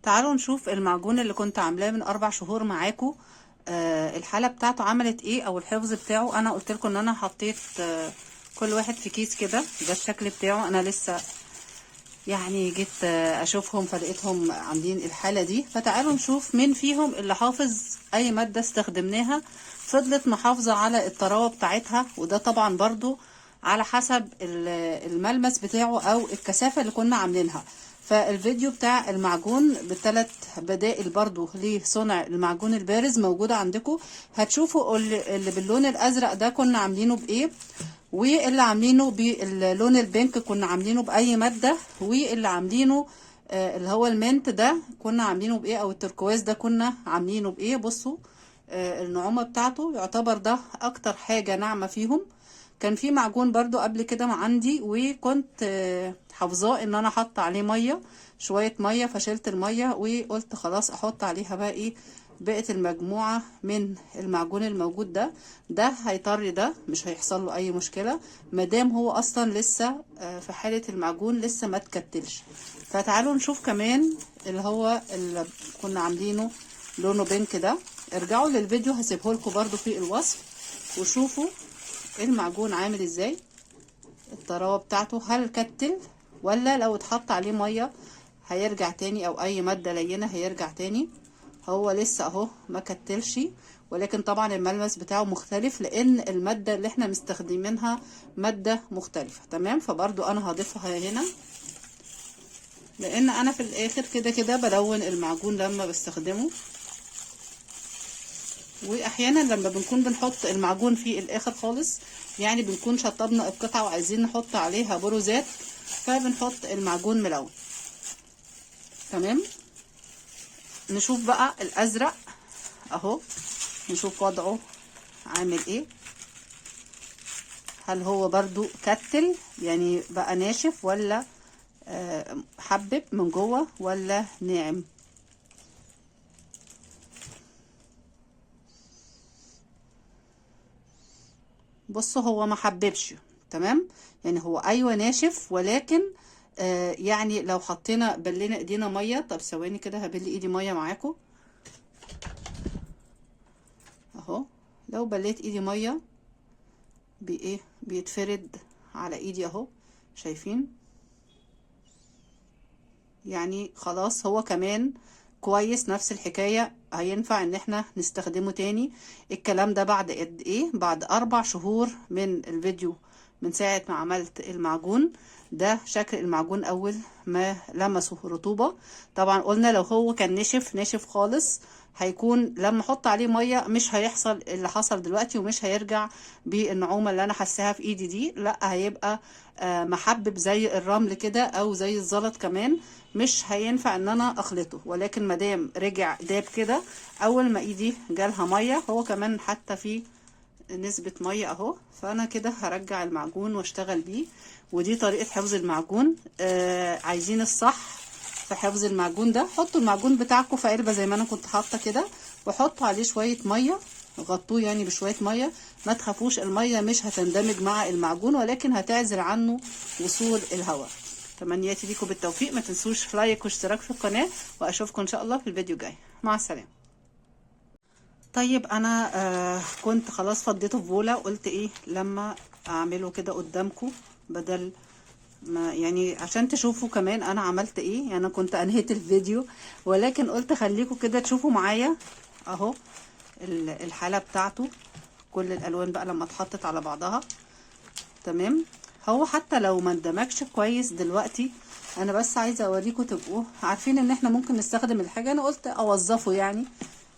تعالوا نشوف المعجون اللي كنت عاملاه من 4 شهور معاكم. الحالة بتاعته عملت ايه او الحفظ بتاعه. انا قلت لكم ان انا حطيت كل واحد في كيس كده، ده الشكل بتاعه. انا لسه يعني جيت اشوفهم فلقيتهم عاملين الحالة دي. فتعالوا نشوف مين فيهم اللي حافظ اي مادة استخدمناها فضلت محافظة على الطراوة بتاعتها، وده طبعا برضو على حسب الملمس بتاعه او الكثافة اللي كنا عاملينها. فالفيديو بتاع المعجون بالثلاث بدائل برضو لصنع المعجون البارز موجودة عندكم. هتشوفوا اللي باللون الازرق ده كنا عاملينه بايه، واللي عاملينه باللون البينك كنا عاملينه باي مادة، واللي عاملينه اللي هو المنت ده كنا عاملينه بايه، او التركواز ده كنا عاملينه بايه. بصوا النعومة بتاعته يعتبر ده اكتر حاجة ناعمة فيهم. كان في معجون برضو قبل كده عندي وكنت حافظاه ان انا احط عليه ميه، شويه ميه، فشلت الميه وقلت خلاص احط عليها بقى ايه بقت المجموعه من المعجون الموجود ده هيطري، ده مش هيحصل له اي مشكله مادام هو اصلا لسه في حاله المعجون لسه ما تكتلش. فتعالوا نشوف كمان اللي هو اللي كنا عاملينه لونه بينك ده. ارجعوا للفيديو هسيبه لكم برضو في الوصف وشوفوا المعجون عامل ازاي، الطراوه بتاعته هل كتل ولا لو اتحط عليه ميه هيرجع تاني، او اي ماده لينه هيرجع تاني. هو لسه اهو ما كتلش، ولكن طبعا الملمس بتاعه مختلف لان الماده اللي احنا مستخدمينها ماده مختلفه. تمام، فبرضو انا هضيفها هنا لان انا في الاخر كده كده بلون المعجون لما بستخدمه. واحيانا لما بنكون بنحط المعجون في الاخر خالص، يعني بنكون شطبنا القطعه وعايزين نحط عليها بروزات، فبنحط المعجون ملون. تمام، نشوف بقى الازرق اهو، نشوف وضعه عامل ايه. هل هو برضو كتل يعني بقى ناشف، ولا حبب من جوه، ولا ناعم؟ بصوا هو ما حببش. تمام، يعني هو ايوه ناشف، ولكن يعني لو حطينا بلينا ايدينا ميه. طب ثواني كده هبل ايدي ميه معاكم اهو. لو بليت ايدي ميه بايه بيتفرد على ايدي اهو، شايفين؟ يعني خلاص هو كمان كويس، نفس الحكاية هينفع ان احنا نستخدمه تاني. الكلام ده بعد قد ايه؟ بعد 4 شهور من الفيديو، من ساعة ما عملت المعجون. ده شكل المعجون اول ما لمسه رطوبة. طبعا قلنا لو هو كان نشف ناشف خالص هيكون لما احط عليه ميه مش هيحصل اللي حصل دلوقتي، ومش هيرجع بالنعومه اللي انا حاساها في ايدي دي، لا هيبقى محبب زي الرمل كده او زي الزلط كمان. مش هينفع ان انا اخلطه، ولكن مادام رجع داب كده اول ما ايدي جالها ميه، هو كمان حتى في نسبة مية اهو. فانا كده هرجع المعجون واشتغل بيه. ودي طريقة حفظ المعجون. عايزين الصح في حفظ المعجون ده، حطوا المعجون بتاعكم في علبة زي ما انا كنت حاطة كده، وحطوا عليه شوية مية، غطوه يعني بشوية مية. ما تخافوش المية مش هتندمج مع المعجون، ولكن هتعزل عنه وصول الهواء. تمنياتي ليكم بالتوفيق. ما تنسوش لايك واشتراك في القناة، واشوفكم ان شاء الله في الفيديو الجاي. مع السلامة. طيب انا كنت خلاص فضيته في بوله، قلت ايه لما اعمله كده قدامكم بدل ما يعني عشان تشوفوا كمان انا عملت ايه. يعني انا كنت انهيت الفيديو، ولكن قلت خليكم كده تشوفوا معايا اهو الحالة بتاعته. كل الالوان بقى لما اتحطت على بعضها. تمام، هو حتى لو ما اندمجش كويس دلوقتي، انا بس عايزه اوريكم تبقوا عارفين ان احنا ممكن نستخدم الحاجه. انا قلت اوظفه، يعني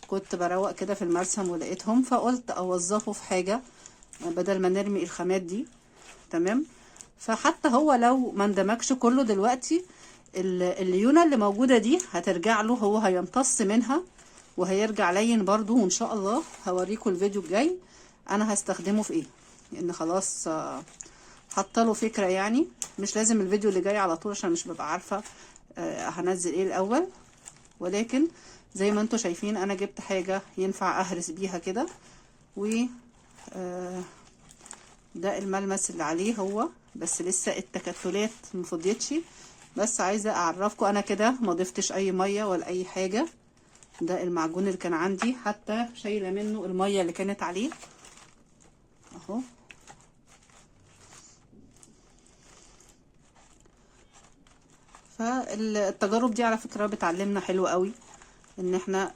كنت بروق كده في المرسم ولقيتهم، فقلت اوظفه في حاجه بدل ما نرمي الخامات دي. تمام، فحتى هو لو ما اندمجش كله دلوقتي، الليونه اللي موجوده دي هترجع له، هو هيمتص منها وهيرجع لين برضو. وان شاء الله هوريكم الفيديو الجاي انا هستخدمه في ايه، لان خلاص حاطه له فكره. يعني مش لازم الفيديو اللي جاي على طول عشان مش ببقى عارفه هنزل ايه الاول، ولكن زي ما انتوا شايفين انا جبت حاجه ينفع اهرس بيها كده. و ده الملمس اللي عليه هو، بس لسه التكتلات مفضيتش. بس عايزة اعرفكم انا كده ما ضفتش اي مية ولا اي حاجة. ده المعجون اللي كان عندي، حتى شايلة منه المية اللي كانت عليه اهو. فالتجارب دي على فكرة بتعلمنا حلو قوي ان احنا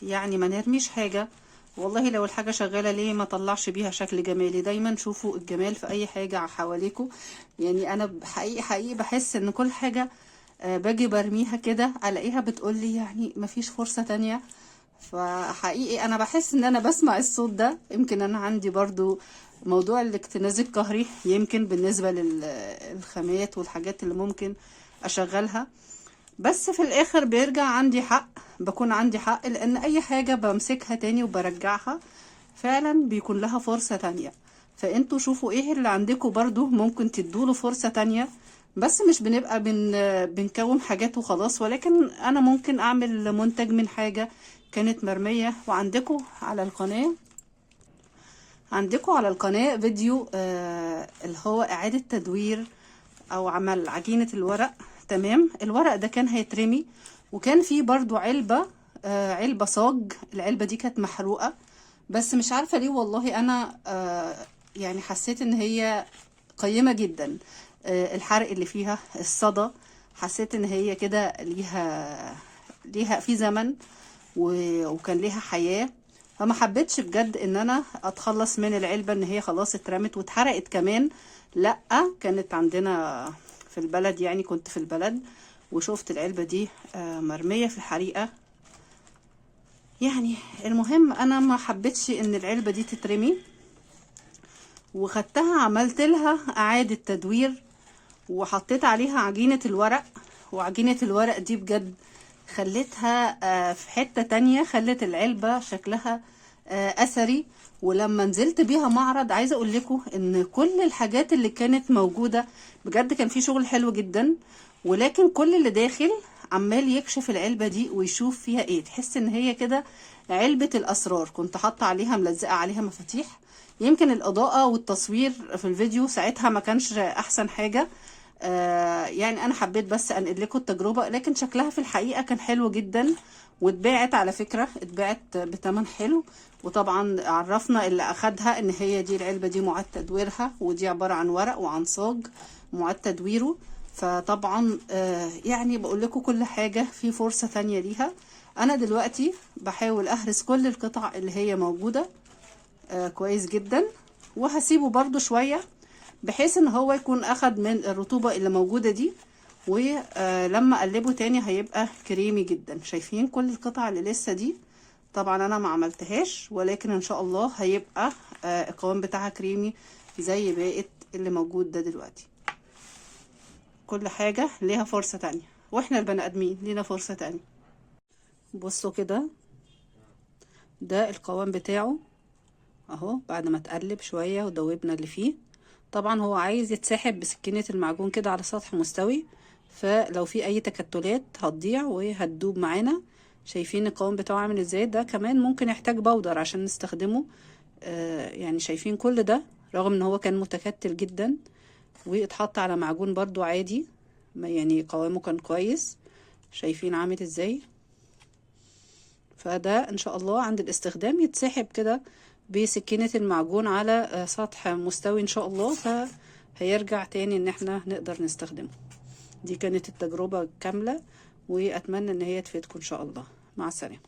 يعني ما نرميش حاجة. والله لو الحاجة شغالة ليه ما طلعش بيها شكل جمالي؟ دايما شوفوا الجمال في اي حاجة حواليكوا. يعني انا حقيقي بحس ان كل حاجة باجي برميها كده الاقيها بتقولي يعني مفيش فرصة تانية. فحقيقي انا بحس ان انا بسمع الصوت ده. يمكن انا عندي برضو موضوع الاكتناز القهري، يمكن بالنسبة للخامات والحاجات اللي ممكن اشغلها. بس في الاخر بيرجع عندي حق، بكون عندي حق، لان اي حاجة بمسكها تاني وبرجعها فعلا بيكون لها فرصة تانية. فانتوا شوفوا ايه اللي عندكم برضو ممكن تدوله فرصة تانية. بس مش بنبقى بنكوم حاجات وخلاص، ولكن انا ممكن اعمل منتج من حاجة كانت مرمية. وعندكم على القناة، فيديو اللي هو اعادة تدوير او عمل عجينة الورق. تمام، الورق ده كان هيترمي، وكان فيه برضو علبة علبة صاج. العلبة دي كانت محروقة، بس مش عارفة ليه والله انا يعني حسيت ان هي قيمة جدا. الحرق اللي فيها، الصدى، حسيت ان هي كده ليها في زمن وكان ليها حياة. فما حبيتش بجد ان انا اتخلص من العلبة ان هي خلاص اترمت واتحرقت كمان. لا، كانت عندنا في البلد، يعني كنت في البلد وشفت العلبة دي مرمية في الحريقة. يعني المهم انا ما حبيتش ان العلبة دي تترمي، وخدتها عملت لها اعادة تدوير وحطيت عليها عجينة الورق. وعجينة الورق دي بجد خلتها في حتة تانية، خلت العلبة شكلها اثري. ولما نزلت بيها معرض، عايزة اقول لكم ان كل الحاجات اللي كانت موجودة بجد كان في شغل حلو جدا. ولكن كل اللي داخل عمال يكشف العلبة دي ويشوف فيها ايه، تحس ان هي كده علبة الاسرار. كنت حاطة عليها، ملزقة عليها مفاتيح. يمكن الاضاءة والتصوير في الفيديو ساعتها ما كانش احسن حاجة. يعني انا حبيت بس انقل لكم التجربة، لكن شكلها في الحقيقة كان حلو جدا. واتباعت على فكرة، اتباعت بتمن حلو. وطبعا عرفنا اللي اخدها ان هي دي العلبة دي معاد تدويرها، ودي عبارة عن ورق وعن صاج معاد تدويره. فطبعا يعني بقول لكم كل حاجة في فرصة تانية ليها. انا دلوقتي بحاول اهرس كل القطع اللي هي موجودة كويس جدا، وهسيبه برضو شوية بحيث ان هو يكون اخد من الرطوبة اللي موجودة دي. ولما اقلبه تاني هيبقى كريمي جدا. شايفين كل القطع اللي لسه دي؟ طبعا انا ما عملتهاش، ولكن ان شاء الله هيبقى القوام بتاعها كريمي زي باقي اللي موجود ده دلوقتي. كل حاجة ليها فرصة تانية، واحنا البني ادمين لينا فرصة تانية. بصوا كده، ده القوام بتاعه اهو بعد ما تقلب شوية ودوبنا اللي فيه. طبعا هو عايز يتسحب بسكينة المعجون كده على سطح مستوي، فلو في اي تكتلات هتضيع وهتدوب معانا. شايفين القوام بتاعه عامل ازاي؟ ده كمان ممكن يحتاج بودر عشان نستخدمه. يعني شايفين كل ده رغم ان هو كان متكتل جدا، واتحط على معجون برضو عادي، يعني قوامه كان كويس. شايفين عامل ازاي؟ فده ان شاء الله عند الاستخدام يتسحب كده بسكينة المعجون على سطح مستوي ان شاء الله، فهيرجع تاني ان احنا نقدر نستخدمه. دي كانت التجربة كاملة، واتمنى ان هي تفيدكم ان شاء الله. مع السلامة.